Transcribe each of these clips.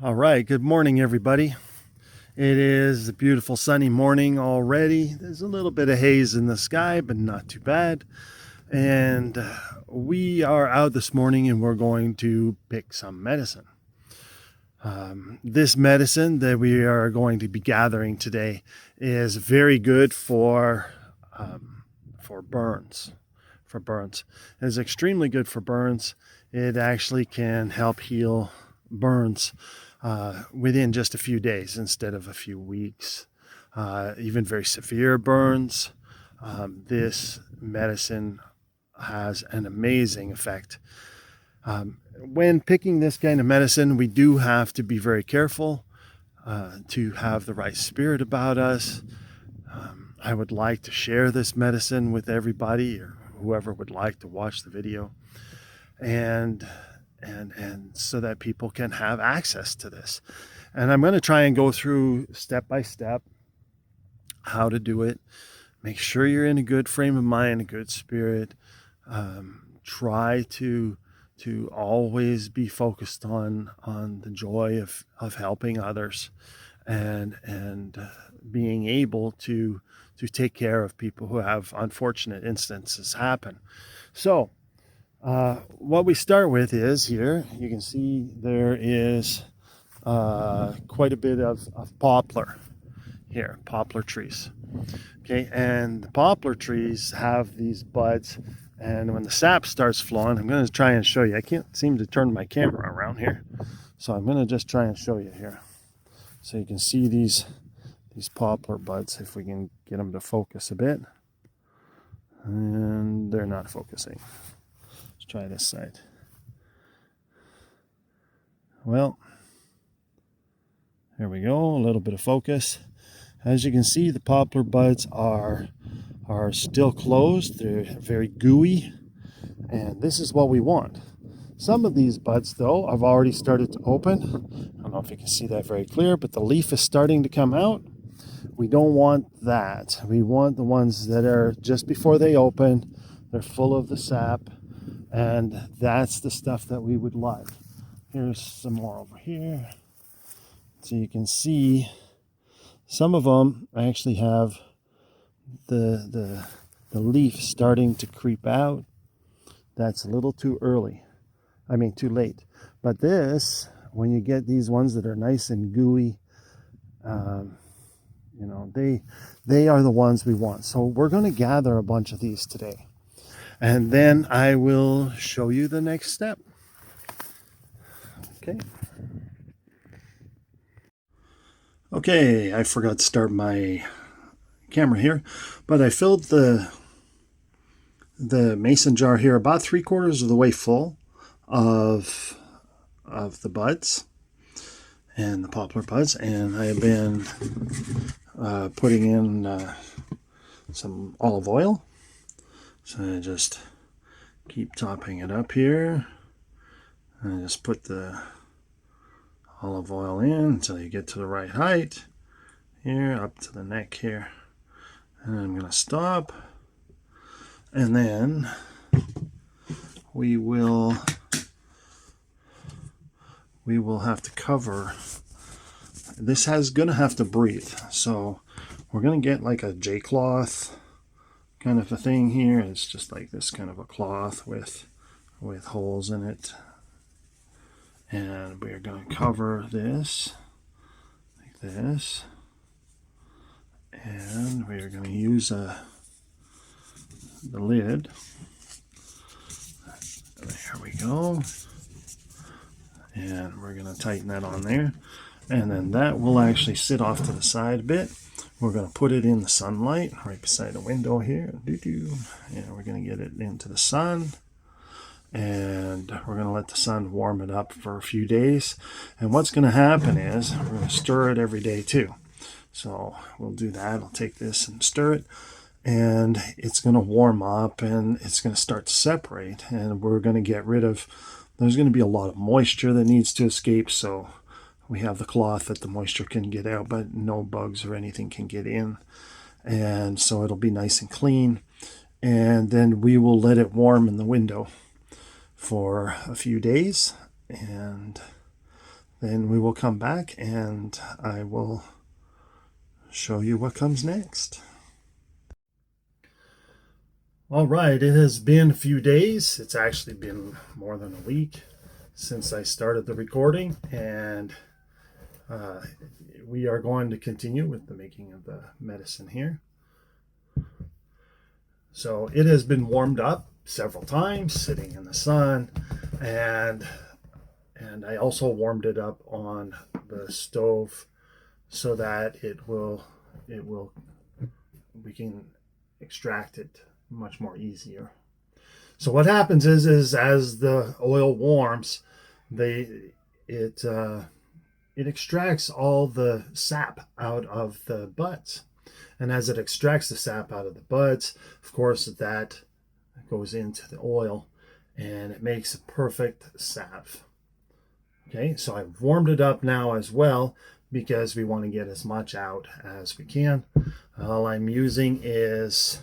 All right, good morning, everybody. It is a beautiful sunny morning already. There's a little bit of haze in the sky, but not too bad. And we are out this morning and we're going to pick some medicine. This medicine that we are going to be gathering today is very good for burns. For burns, it is extremely good for burns. It actually can help heal burns within just a few days instead of a few weeks. Even very severe burns, this medicine has an amazing effect. When picking this kind of medicine, we do have to be very careful to have the right spirit about us. I would like to share this medicine with everybody or whoever would like to watch the video, and so that people can have access to this. And I'm going to try and go through step by step how to do it. Make sure you're in a good frame of mind, a good spirit. Try to always be focused on the joy of helping others and being able to take care of people who have unfortunate instances happen. So what we start with is here, you can see there is quite a bit of poplar here, poplar trees. Okay, and the poplar trees have these buds, and when the sap starts flowing, I'm going to try and show you. I can't seem to turn my camera around here, so I'm going to just try and show you here. So you can see these poplar buds, if we can get them to focus a bit. And they're not focusing. Let's try this side. Well, there we go, a little bit of focus. As you can see, the poplar buds are still closed. They're very gooey, and this is what we want. Some of these buds, though, have already started to open. I don't know if you can see that very clear, but the leaf is starting to come out. We don't want that. We want the ones that are just before they open. They're full of the sap, and that's the stuff that we would like. Here's some more over here. So you can see some of them actually have the leaf starting to creep out. That's a little too early. I mean, too late. But this, when you get these ones that are nice and gooey, they are the ones we want. So we're going to gather a bunch of these today, and then I will show you the next step. Okay, I forgot to start my camera here, but I filled the mason jar here about 3/4 of the way full of the buds and the poplar buds, and I have been putting in some olive oil. So I just keep topping it up here, and I just put the olive oil in until you get to the right height here, up to the neck here. And I'm going to stop, and then we will have to cover. This is going to have to breathe, so we're going to get like a J-cloth kind of a thing here. It's just like this kind of a cloth with holes in it, and we are going to cover this like this, and we are going to use the lid. There we go, and we're going to tighten that on there, and then that will actually sit off to the side a bit. We're going to put it in the sunlight right beside the window here. And we're going to get it into the sun, and we're going to let the sun warm it up for a few days. And what's going to happen is we're going to stir it every day too. So we'll do that. I'll take this and stir it, and it's going to warm up, and it's going to start to separate, and we're going to get rid of, there's going to be a lot of moisture that needs to escape. So we have the cloth that the moisture can get out, but no bugs or anything can get in. And so it'll be nice and clean. And then we will let it warm in the window for a few days, and then we will come back and I will show you what comes next. All right, it has been a few days. It's actually been more than a week since I started the recording, and we are going to continue with the making of the medicine here. So it has been warmed up several times, sitting in the sun, and I also warmed it up on the stove so that we can extract it much more easier. So what happens is as the oil warms, it extracts all the sap out of the buds. And as it extracts the sap out of the buds, of course, that goes into the oil and it makes a perfect salve. Okay, so I've warmed it up now as well because we want to get as much out as we can. All I'm using is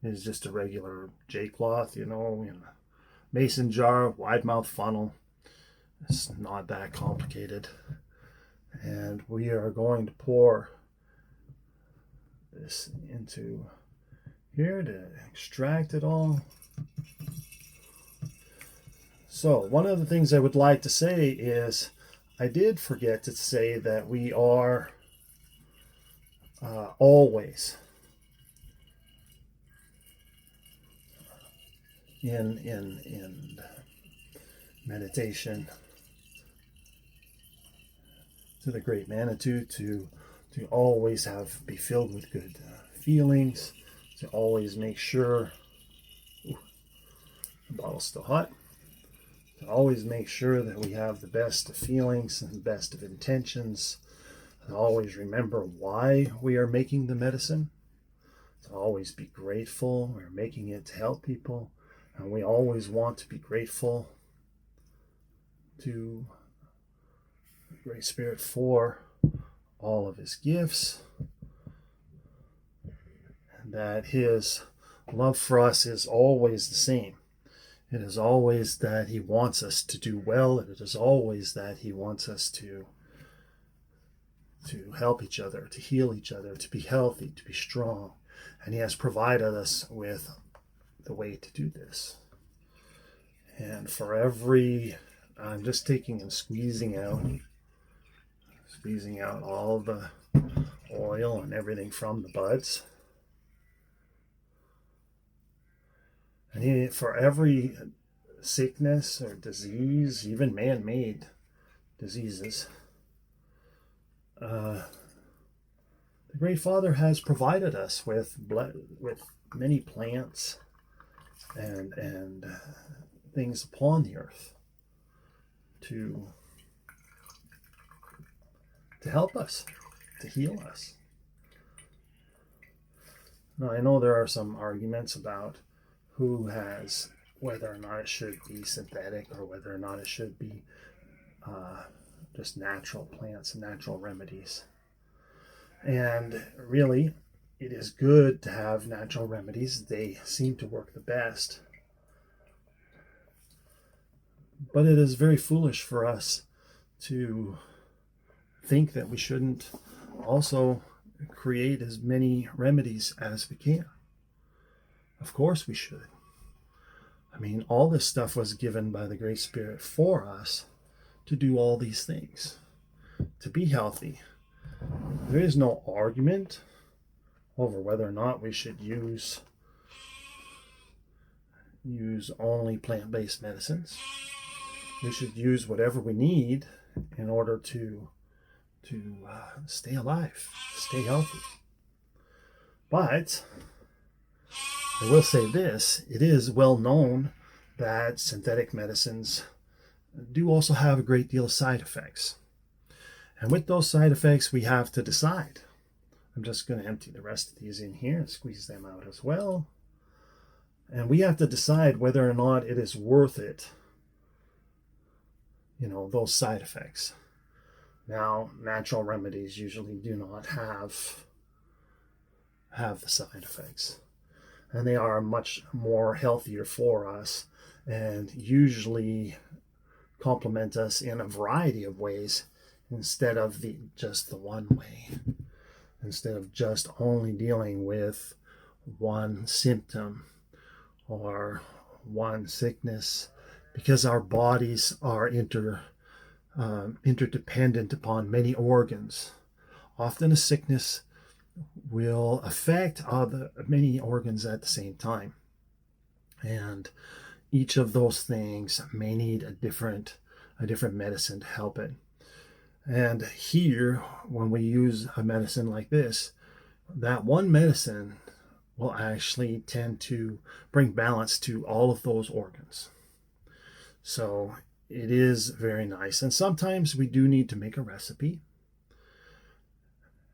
just a regular J cloth, in a mason jar, wide mouth funnel. It's not that complicated. And we are going to pour this into here to extract it all. So one of the things I would like to say is I did forget to say that we are always in meditation to the Great Manitou to always be filled with good feelings, to always make sure the bottle's still hot, to always make sure that we have the best of feelings and the best of intentions, to always remember why we are making the medicine, to always be grateful. We're making it to help people, and we always want to be grateful to the Great Spirit for all of his gifts, and that his love for us is always the same. It is always that he wants us to do well. It is always that he wants us to help each other, to heal each other, to be healthy, to be strong. And he has provided us with the way to do this. And for every, I'm just taking and squeezing out all the oil and everything from the buds. And for every sickness or disease, even man-made diseases, the Great Father has provided us with many plants and things upon the earth to help us, to heal us. Now, I know there are some arguments about whether or not it should be synthetic or whether or not it should be just natural plants and natural remedies. And really, it is good to have natural remedies. They seem to work the best. But it is very foolish for us to think that we shouldn't also create as many remedies as we can. Of course we should. I mean, all this stuff was given by the Great Spirit for us to do all these things, to be healthy. There is no argument over whether or not we should use only plant-based medicines. We should use whatever we need in order to stay alive, stay healthy. But I will say this, it is well known that synthetic medicines do also have a great deal of side effects. And with those side effects, we have to decide. I'm just going to empty the rest of these in here and squeeze them out as well. And we have to decide whether or not it is worth it, those side effects. Now, natural remedies usually do not have the side effects. And they are much more healthier for us and usually complement us in a variety of ways instead of just the one way, instead of just only dealing with one symptom or one sickness, because our bodies are interdependent upon many organs. Often a sickness will affect many organs at the same time, and each of those things may need a different medicine to help it. And here, when we use a medicine like this, that one medicine will actually tend to bring balance to all of those organs. So it is very nice. And sometimes we do need to make a recipe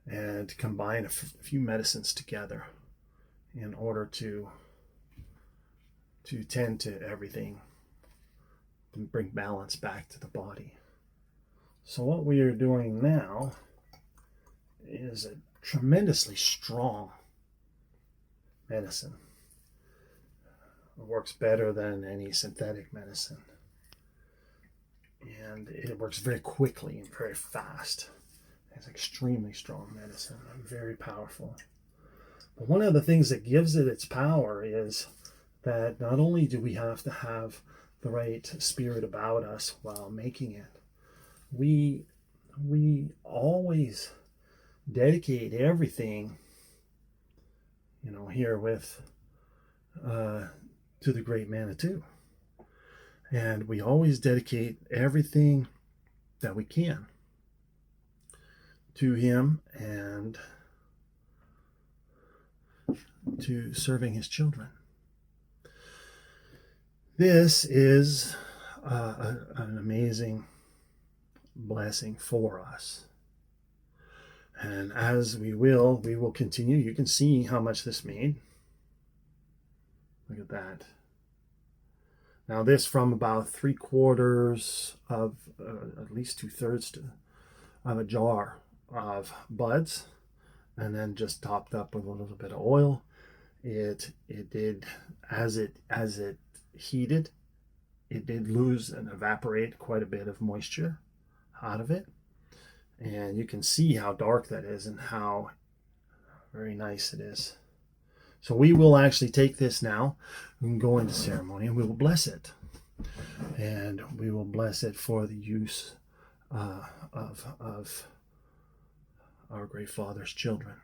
and combine a few medicines together in order to tend to everything and bring balance back to the body. So what we are doing now is a tremendously strong medicine. It works better than any synthetic medicine. And it works very quickly and very fast. It's extremely strong medicine and very powerful. But one of the things that gives it its power is that not only do we have to have the right spirit about us while making it, we always dedicate everything, here with to the great Manitou. And we always dedicate everything that we can to him and to serving his children. This is an amazing blessing for us. And as we will continue. You can see how much this made. Look at that. Now this from about 3/4 of at least 2/3 of a jar of buds, and then just topped up with a little bit of oil. It did, as it heated, it did lose and evaporate quite a bit of moisture out of it. And you can see how dark that is and how very nice it is. So we will actually take this now and go into ceremony, and we will bless it. And we will bless it for the use of our Great Father's children.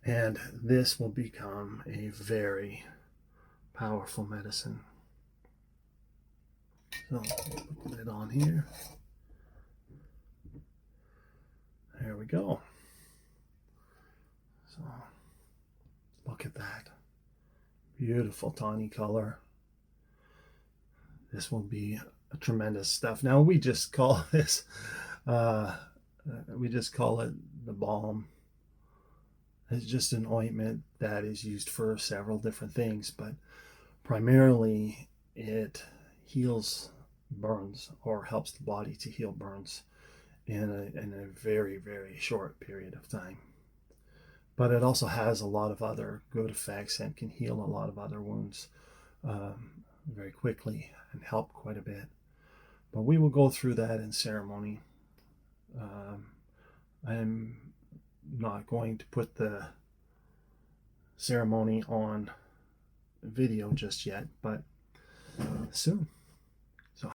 And this will become a very powerful medicine. So we'll put it on here. There we go. So look at that. Beautiful tawny color. This will be a tremendous stuff. Now we just call this, we just call it the balm. It's just an ointment that is used for several different things, but primarily it heals burns, or helps the body to heal burns in a very, very short period of time. But it also has a lot of other good effects and can heal a lot of other wounds very quickly and help quite a bit. But we will go through that in ceremony. I'm not going to put the ceremony on video just yet, but soon.